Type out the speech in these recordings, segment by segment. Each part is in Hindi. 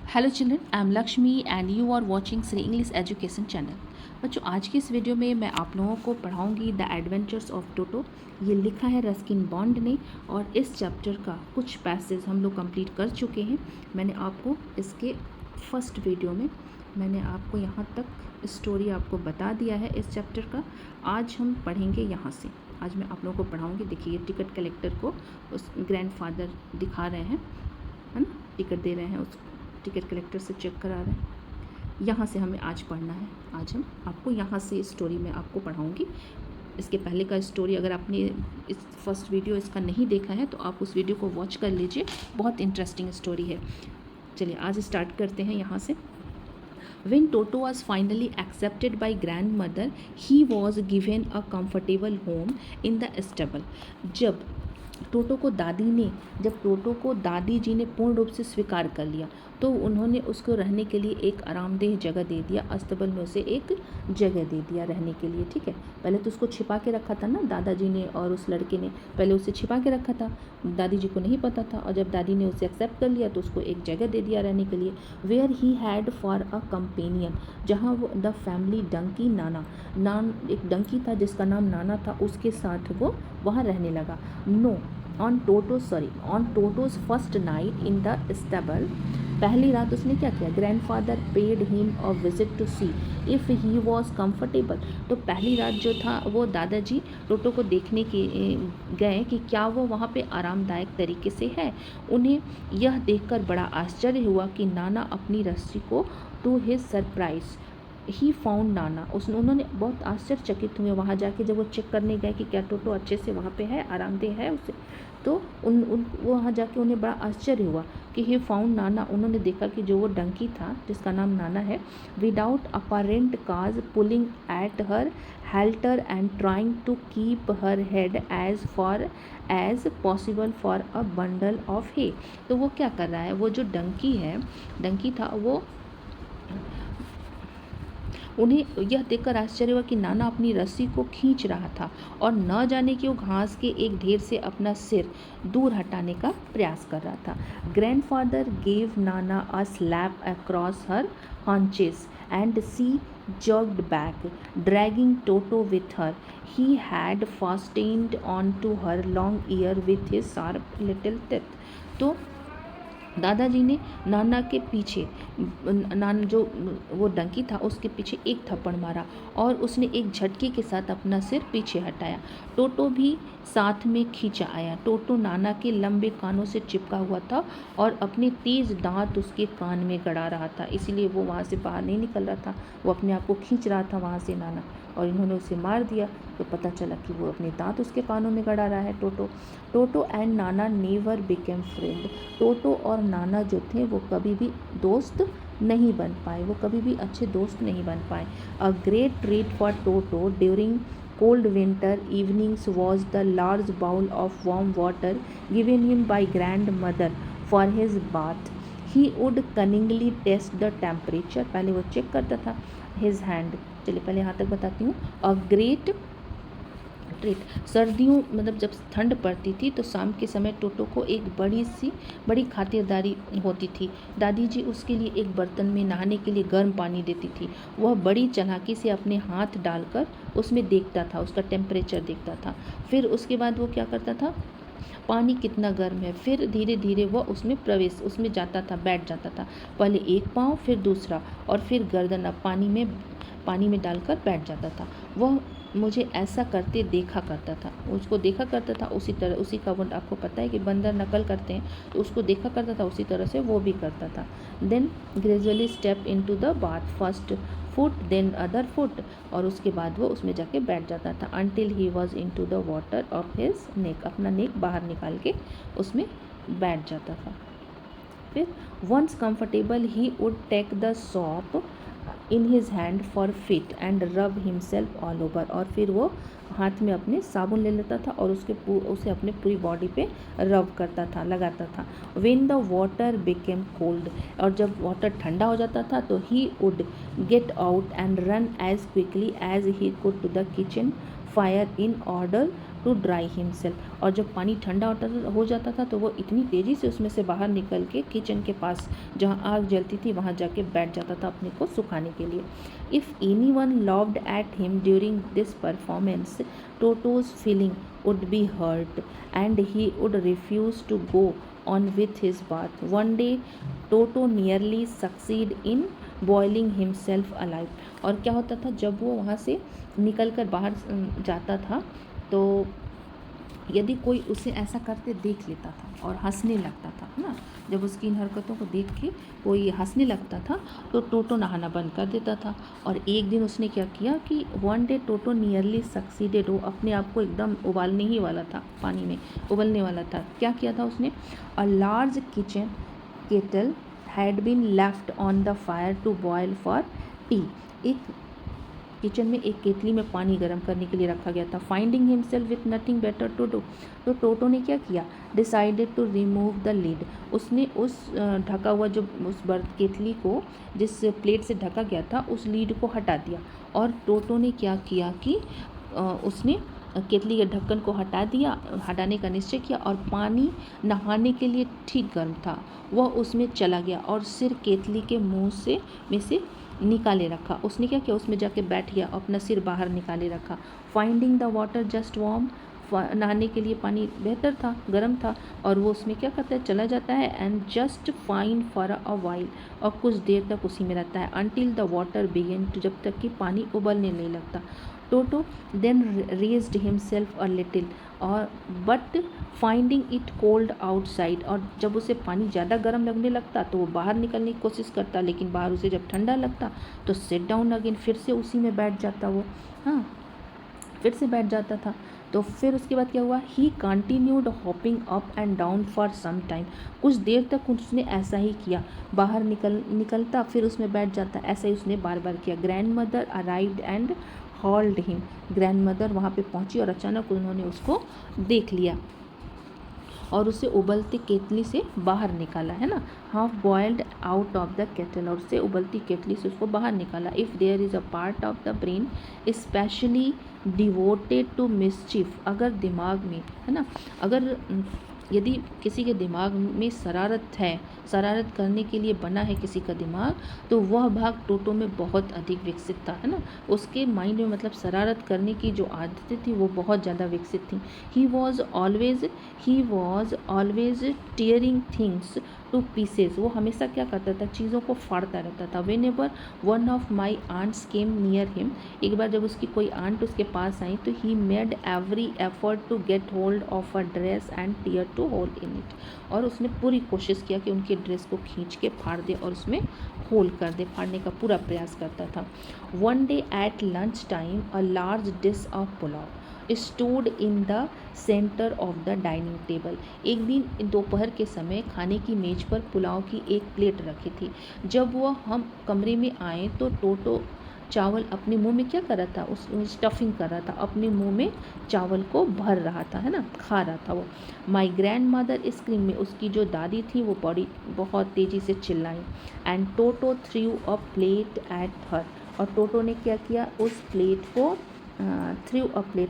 Hello children, I am Lakshmi and you are watching Shri English education channel. बच्चों, आज की इस वीडियो में मैं आप लोगों को पढ़ाऊंगी द एडवेंचर्स ऑफ टोटो। ये लिखा है रस्किन बॉन्ड ने और इस चैप्टर का कुछ पैसेज हम लोग कंप्लीट कर चुके हैं। मैंने आपको इसके फर्स्ट वीडियो में मैंने आपको यहाँ तक स्टोरी आपको बता दिया है इस चैप्टर का। आज हम पढ़ेंगे यहाँ से। आज मैं आप लोगों को पढ़ाऊँगी। देखिए, टिकट कलेक्टर को उस ग्रैंडफादर दिखा रहे हैं, है ना, टिकट दे रहे हैं, उस टिकट कलेक्टर से चेक करा रहे हैं। यहाँ से हमें आज पढ़ना है। आज हम आपको यहाँ से स्टोरी में आपको पढ़ाऊँगी। इसके पहले का स्टोरी अगर आपने इस फर्स्ट वीडियो इसका नहीं देखा है तो आप उस वीडियो को वॉच कर लीजिए, बहुत इंटरेस्टिंग स्टोरी है। चलिए आज स्टार्ट करते हैं यहाँ से। When Toto was finally accepted by grandmother, he was given a comfortable home in the stable. जब टोटो को दादी जी ने पूर्ण रूप से स्वीकार कर लिया तो उन्होंने उसको रहने के लिए एक आरामदेह जगह दे दिया। अस्तबल में उसे एक जगह दे दिया रहने के लिए। ठीक है, पहले तो उसको छिपा के रखा था ना, दादाजी ने और उस लड़के ने पहले उसे छिपा के रखा था, दादी जी को नहीं पता था। और जब दादी ने उसे एक्सेप्ट कर लिया तो उसको एक जगह दे दिया रहने के लिए। Where he had for a companion, जहाँ वो द फैमिली डंकी एक डंकी था जिसका नाम नाना था, उसके साथ वो वहाँ रहने लगा। On Toto's first night in the stable, पहली रात उसने क्या किया? Grandfather paid him a visit to see if he was comfortable. तो पहली रात जो था वो दादाजी टोटो को देखने के गए कि क्या वो वहाँ पे आरामदायक तरीके से है। उन्हें यह देखकर बड़ा आश्चर्य हुआ कि नाना अपनी रस्सी को to his surprise he found नाना, उन्होंने बहुत आश्चर्यचकित हुए वहाँ जाके जब वो चेक करने गए कि क्या टोटो अच्छे से वहाँ पे है, आरामदेह है उसे। तो वो वहाँ जाके उन्हें बड़ा आश्चर्य हुआ कि ही फाउंड नाना, उन्होंने देखा कि जो वो डंकी था जिसका नाम नाना है, without apparent cause pulling at her halter and trying to keep her head as far as possible for a bundle of hay. तो वो क्या कर रहा है? वो जो डंकी था वो, उन्हें यह देखकर आश्चर्य हुआ कि नाना अपनी रस्सी को खींच रहा था और न जाने क्यों घास के एक ढेर से अपना सिर दूर हटाने का प्रयास कर रहा था। Grandfather gave Nana a slap across her haunches and she jogged back, dragging Toto with her. He had fastened onto her long ear with his sharp little teeth. तो दादाजी ने नाना के पीछे, जो वो डंकी था उसके पीछे एक थप्पड़ मारा और उसने एक झटके के साथ अपना सिर पीछे हटाया। टोटो भी साथ में खींचा आया। टोटो नाना के लंबे कानों से चिपका हुआ था और अपने तेज दांत उसके कान में गड़ा रहा था, इसीलिए वो वहाँ से बाहर नहीं निकल रहा था। वो अपने आप को खींच रहा था वहाँ से नाना, और इन्होंने उसे मार दिया तो पता चला कि वो अपने दांत उसके कानों में गड़ा रहा है टोटो and Nana never became friend. टोटो और नाना जो थे वो कभी भी दोस्त नहीं बन पाए, वो कभी भी अच्छे दोस्त नहीं बन पाए। A great treat for Toto during cold winter evenings was the large bowl of warm water given him by grandmother for his bath. He would cunningly test the temperature, पहले वो चेक करता था his hand। चलिए पहले यहाँ तक बताती हूँ। अ ग्रेट ट्रीट, सर्दियों मतलब जब ठंड पड़ती थी तो शाम के समय टोटो को एक बड़ी खातिरदारी होती थी। दादी जी उसके लिए एक बर्तन में नहाने के लिए गर्म पानी देती थी। वह बड़ी चालाकी से अपने हाथ डालकर उसमें देखता था, उसका टेम्परेचर देखता था। फिर उसके बाद वो क्या करता था, पानी कितना गर्म है, फिर धीरे धीरे वह उसमें जाता था, बैठ जाता था। पहले एक पाँव फिर दूसरा और फिर गर्दन अब पानी में डालकर बैठ जाता था। वह मुझे ऐसा करते देखा करता था, उसको देखा करता था उसी का वो आपको पता है कि बंदर नकल करते हैं, तो उसको देखा करता था, उसी तरह से वो भी करता था। Then gradually step into the bath, first foot then other foot, और उसके बाद वो उसमें जाके बैठ जाता था। Until he was into the water of his neck, अपना नेक बाहर निकाल के उसमें बैठ जाता था। फिर once comfortable he would take the soap in his hand fore feet and rub himself all over, और फिर वो हाथ में अपने साबुन ले लेता था और उसे अपने पूरी बॉडी पे रब करता था, लगाता था। When the water became cold, और जब वाटर ठंडा हो जाता था तो he would get out and run as quickly as he could to the kitchen fire in order to dry himself. और जब पानी ठंडा हो जाता था तो वो इतनी तेज़ी से उसमें से बाहर निकल के किचन के पास जहाँ आग जलती थी वहाँ जाके बैठ जाता था अपने को सुखाने के लिए। If any one loved at him during this performance, टोटोज feeling would be hurt and he would refuse to go on with his bath. One day, Toto nearly succeed in boiling himself alive. और क्या होता था जब वो वहाँ से निकल कर बाहर जाता था तो यदि कोई उसे ऐसा करते देख लेता था और हंसने लगता था ना, जब उसकी इन हरकतों को देख के कोई हंसने लगता था तो टोटो नहाना बंद कर देता था। और एक दिन उसने क्या किया कि वन डे टोटो नियरली सक्सीडेड, वो अपने आप को एकदम उबालने ही वाला था, पानी में उबलने वाला था। क्या किया था उसने? A large kitchen kettle had been left on the fire to boil for tea. एक किचन में एक केतली में पानी गर्म करने के लिए रखा गया था। Finding himself with nothing better to do, तो टोटो ने क्या किया? Decided to remove the lid. उसने उस ढका हुआ जो उस केतली को जिस प्लेट से ढका गया था उस लीड को हटा दिया। और टोटो ने क्या किया कि उसने केतली के ढक्कन को हटाने का निश्चय किया और पानी नहाने के लिए ठीक गर्म था वह उसमें चला गया और सिर केतली के मुंह में से निकाले रखा। उसने क्या किया? उसमें जाके बैठ गया, अपना सिर बाहर निकाले रखा। Finding the water just warm, नहाने के लिए पानी बेहतर था, गर्म था, और वो उसमें क्या करता है? चला जाता है। And just fine for a while, और कुछ देर तक उसी में रहता है। अनटिल द वाटर बिगिन, जब तक कि पानी उबलने नहीं लगता। Toto then raised himself a little और but finding it cold outside, और जब उसे पानी ज़्यादा गर्म लगने लगता तो वो बाहर निकलने की कोशिश करता, लेकिन बाहर उसे जब ठंडा लगता तो सिट डाउन अगेन, फिर से उसी में बैठ जाता वो। हाँ, फिर से बैठ जाता था। तो फिर उसके बाद क्या हुआ? He continued hopping up and down for some time, कुछ देर तक उसने ऐसा ही किया, बाहर निकलता फिर उसमें बैठ जाता, ऐसा ही उसने बार बार किया। Grand mother arrived and hold him, grand mother वहाँ पे पहुँची और अचानक उन्होंने उसको देख लिया और उसे उबलती केतली से बाहर निकाला, है ना, half boiled out of the kettle, और उसे उबलती केतली से उसको बाहर निकाला। If there is a part of the brain specially devoted to mischief, अगर दिमाग में, है ना, अगर यदि किसी के दिमाग में शरारत करने के लिए बना है किसी का दिमाग, तो वह भाग टोटो में बहुत अधिक विकसित था, है ना, उसके माइंड में मतलब शरारत करने की जो आदतें थी वो बहुत ज़्यादा विकसित थी। He was always tearing things two pieces, वो हमेशा क्या करता था? चीज़ों को फाड़ता रहता था। Whenever one of my aunts came near him, एक बार जब उसकी कोई आंट उसके पास आई तो he made every effort to get hold of a dress and tear to hole in it, और उसने पूरी कोशिश किया कि उनके ड्रेस को खींच के फाड़ दे और उसमें होल कर दे, फाड़ने का पूरा प्रयास करता था। One day at lunch time a large dish of pulao stood in the centre of the dining table, एक दिन दोपहर के समय खाने की मेज पर पुलाव की एक प्लेट रखी थी। जब वह हम कमरे में आए तो टोटो चावल अपने मुंह में क्या कर रहा था? उस स्टफिंग कर रहा था, अपने मुंह में चावल को भर रहा था, है ना, खा रहा था वो। माई ग्रैंड मदर स्क्रीम में, उसकी जो दादी थी वो बहुत तेज़ी से चिल्लाई। And Toto through a plate at her, और टोटो ने क्या किया? उस प्लेट को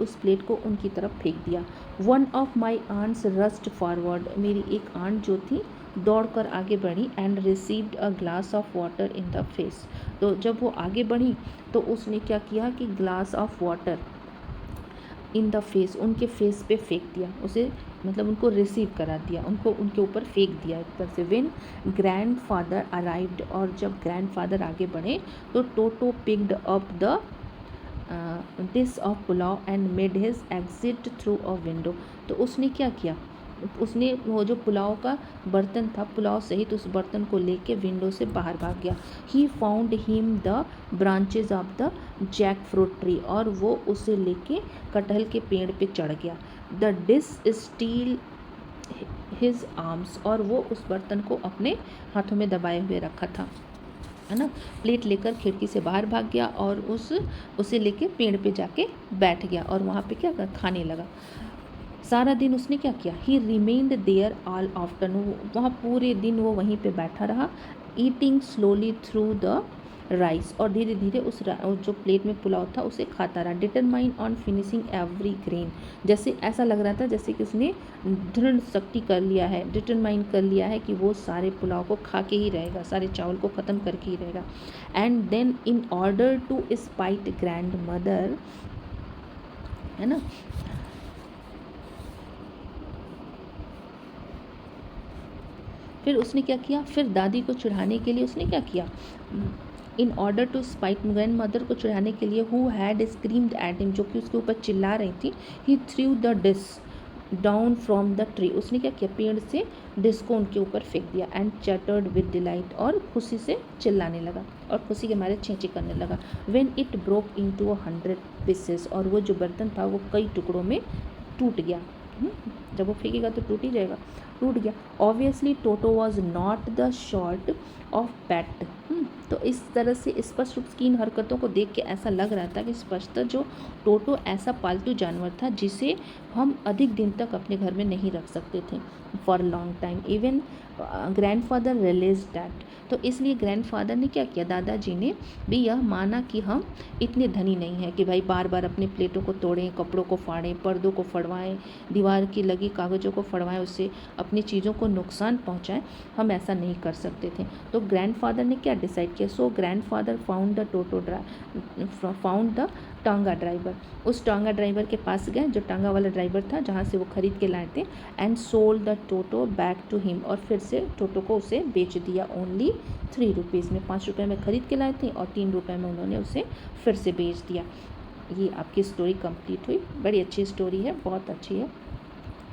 उस प्लेट को उनकी तरफ फेंक दिया। One of my aunts rushed forward, मेरी एक आंट जो थी दौड़कर आगे बढ़ी। And received a glass of water in the face, तो जब वो आगे बढ़ी तो उसने क्या किया कि glass of water in the face, उनके फेस पे फेंक दिया, उसे मतलब उनको रिसीव करा दिया, उनको उनके ऊपर फेंक दिया एक तरह से। व्हेन ग्रैंड फादर अराइव्ड, और जब ग्रैंड फादर आगे बढ़े तो Toto picked up the dish of pulao and made his exit through a window, तो उसने क्या किया? उसने वो जो पुलाव का बर्तन था, पुलाव सहित उस बर्तन को लेके विंडो से बाहर भाग गया। He found him the branches of the jackfruit tree, और वो उसे लेके कटहल के पेड़ पे चढ़ गया। The dish steal his arms, और वो उस बर्तन को अपने हाथों में दबाए हुए रखा था, है ना, प्लेट लेकर खिड़की से बाहर भाग गया और उसे लेके पेड़ पे जाके बैठ गया और वहाँ पे क्या खाने लगा। सारा दिन उसने क्या किया? He remained there all afternoon, वहाँ पूरे दिन वो वहीं पे बैठा रहा। Eating slowly through the rice और धीरे धीरे जो प्लेट में पुलाव था उसे खाता रहा। Determine on finishing every grain, जैसे ऐसा लग रहा था जैसे कि उसने दृढ़ शक्ति कर लिया है, डिटरमाइन कर लिया है कि वो सारे पुलाव को खा के ही रहेगा, सारे चावल को ख़त्म करके ही रहेगा। And then in order to spite grandmother, है ना, फिर उसने क्या किया, फिर दादी को चिढ़ाने के लिए उसने क्या किया, in order to spite grandmother को चिढ़ाने के लिए, who had screamed at him, जो कि उसके ऊपर चिल्ला रही थी, he threw the dish down from the tree, उसने क्या किया, पेड़ से डिश को उनके ऊपर फेंक दिया। एंड चैटर्ड विद डिलाइट, और खुशी से चिल्लाने लगा और खुशी के मारे चींची करने लगा। When it broke into 100 pieces, और वो जो बर्तन था वो कई टुकड़ों में टूट गया। जब वो फेंकेगा तो टूट ही जाएगा, टूट गया। Obviously Toto was not the sort of pet. तो इस तरह से स्पष्ट रूप की इन हरकतों को देख के ऐसा लग रहा था कि स्पष्टतः जो टोटो ऐसा पालतू जानवर था जिसे हम अधिक दिन तक अपने घर में नहीं रख सकते थे, for long time. Even grandfather realized that, तो इसलिए ग्रैंडफादर ने क्या किया, दादाजी ने भी यह माना कि हम इतने धनी नहीं हैं कि भाई बार बार अपने प्लेटों को तोड़ें, कपड़ों को फाड़ें, पर्दों को फड़वाएं, दीवार की लगी कागज़ों को फड़वाएं, उससे अपनी चीज़ों को नुकसान पहुंचाएं, हम ऐसा नहीं कर सकते थे। तो ग्रैंडफादर ने क्या डिसाइड किया, सो ग्रैंडफादर फाउंड द टांगा ड्राइवर, उस टांगा ड्राइवर के पास गए जो टांगा वाला ड्राइवर था जहाँ से वो खरीद के लाए थे। And sold the Toto back to him, और फिर से टोटो को उसे बेच दिया ओनली 3 रुपीज़ में। 5 रुपये में खरीद के लाए थे और 3 रुपये में उन्होंने उसे फिर से बेच दिया। ये आपकी स्टोरी कंप्लीट हुई। बड़ी अच्छी स्टोरी है, बहुत अच्छी है,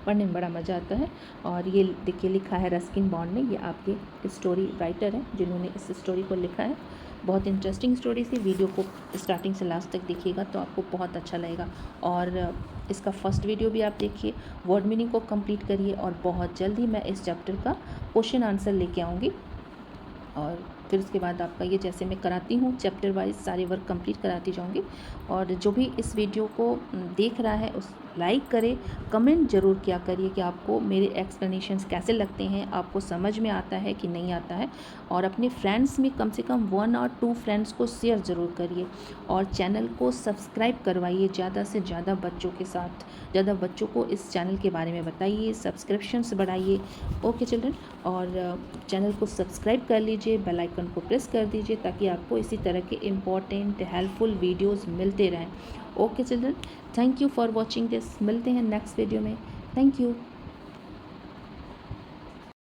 पढ़ने में बड़ा मज़ा आता है। और ये देखिए लिखा है रस्किन बॉन्ड ने, ये आपके स्टोरी राइटर हैं जिन्होंने इस स्टोरी को लिखा है। बहुत इंटरेस्टिंग स्टोरी थी। वीडियो को स्टार्टिंग से लास्ट तक देखिएगा तो आपको बहुत अच्छा लगेगा। और इसका फर्स्ट वीडियो भी आप देखिए, वर्ड मीनिंग को कंप्लीट करिए, और बहुत जल्द ही मैं इस चैप्टर का क्वेश्चन आंसर लेके आऊँगी। और फिर उसके बाद आपका ये जैसे मैं कराती हूँ चैप्टर वाइज सारे वर्क कंप्लीट कराती जाऊँगी। और जो भी इस वीडियो को देख रहा है उस लाइक करे, कमेंट ज़रूर किया करिए कि आपको मेरे एक्सप्लेनेशंस कैसे लगते हैं, आपको समझ में आता है कि नहीं आता है। और अपने फ्रेंड्स में कम से कम 1 और 2 फ्रेंड्स को शेयर ज़रूर करिए, और चैनल को सब्सक्राइब करवाइए ज़्यादा से ज़्यादा बच्चों के साथ, ज़्यादा बच्चों को इस चैनल के बारे में बताइए, सब्सक्रिप्शंस बढ़ाइए। ओके चिल्ड्रन, और चैनल को सब्सक्राइब कर लीजिए, बेल आइकन को प्रेस कर दीजिए ताकि आपको इसी तरह के इम्पॉर्टेंट हेल्पफुल वीडियोस मिलते रहें। Okay children, thank you for watching this. मिलते हैं नेक्स्ट वीडियो में। Thank you.